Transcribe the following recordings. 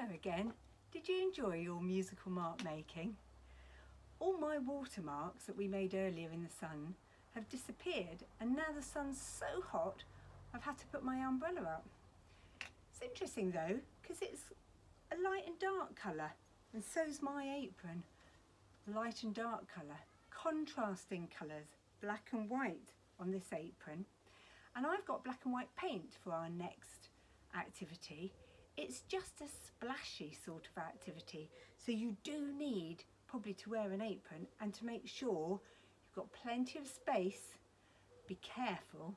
Hello again. Did you enjoy your musical mark making? All my watermarks that we made earlier in the sun have disappeared, and now the sun's so hot I've had to put my umbrella up. It's interesting though, because it's a light and dark colour, and so's my apron. Light and dark colour, contrasting colours, black and white on this apron. And I've got black and white paint for our next activity. It's just a splashy sort of activity, so you do need probably to wear an apron and to make sure you've got plenty of space. Be careful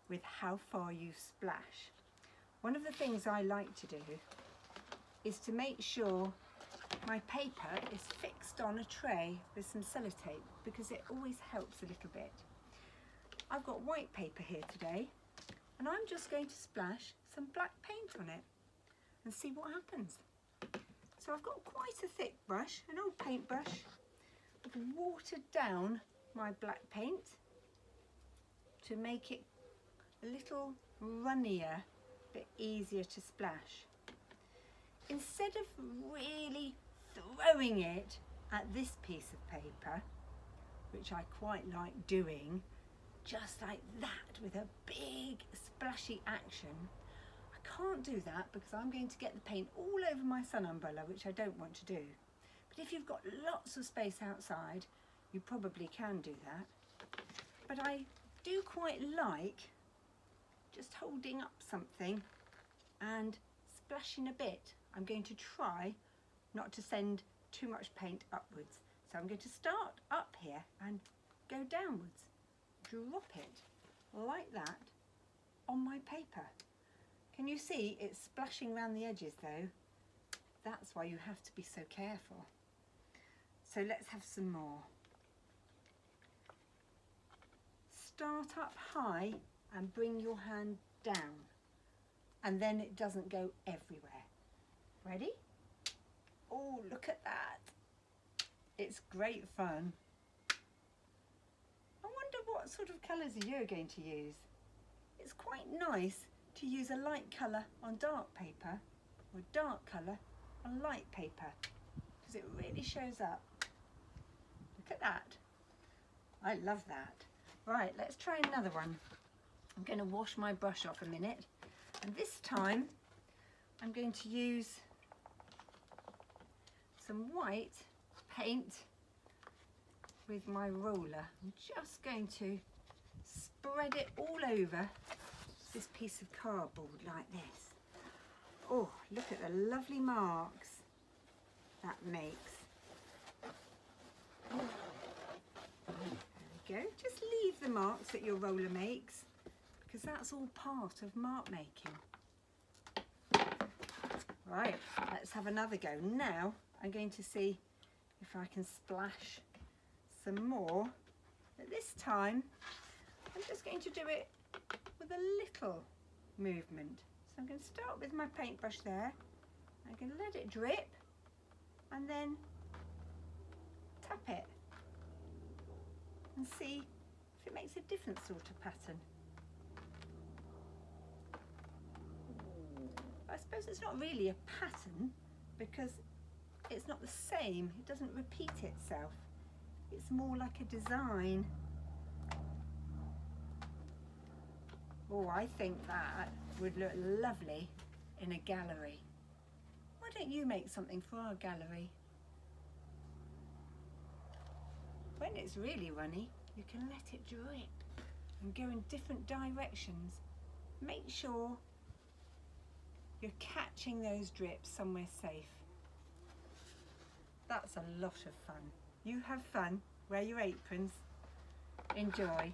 with how far you splash. One of the things I like to do is to make sure my paper is fixed on a tray with some sellotape, because it always helps a little bit. I've got white paper here today, and I'm just going to splash some black paint on it and see what happens. So I've got quite a thick brush, an old paintbrush. I've watered down my black paint to make it a little runnier, bit easier to splash. Instead of really throwing it at this piece of paper, which I quite like doing, just like that with a big splashy action, I can't do that because I'm going to get the paint all over my sun umbrella, which I don't want to do. But if you've got lots of space outside, you probably can do that. But I do quite like just holding up something and splashing a bit. I'm going to try not to send too much paint upwards. So I'm going to start up here and go downwards. Drop it like that on my paper. Can you see it's splashing around the edges though? That's why you have to be so careful. So let's have some more. Start up high and bring your hand down, and then it doesn't go everywhere. Ready? Oh, look at that. It's great fun. I wonder what sort of colours you're going to use. It's quite nice to use a light colour on dark paper or dark colour on light paper, because it really shows up. Look at that. I love that. Right, let's try another one. I'm going to wash my brush off a minute, and this time I'm going to use some white paint with my roller. I'm just going to spread it all over this piece of cardboard like this. Oh, look at the lovely marks that makes. There we go. Just leave the marks that your roller makes, because that's all part of mark making. Right, let's have another go. Now I'm going to see if I can splash some more, but this time I'm just going to do it with a little movement. So I'm going to start with my paintbrush there. I'm going to let it drip and then tap it and see if it makes a different sort of pattern. I suppose it's not really a pattern because it's not the same. It doesn't repeat itself. It's more like a design. Oh, I think that would look lovely in a gallery. Why don't you make something for our gallery? When it's really runny, you can let it drip and go in different directions. Make sure you're catching those drips somewhere safe. That's a lot of fun. You have fun, wear your aprons, enjoy.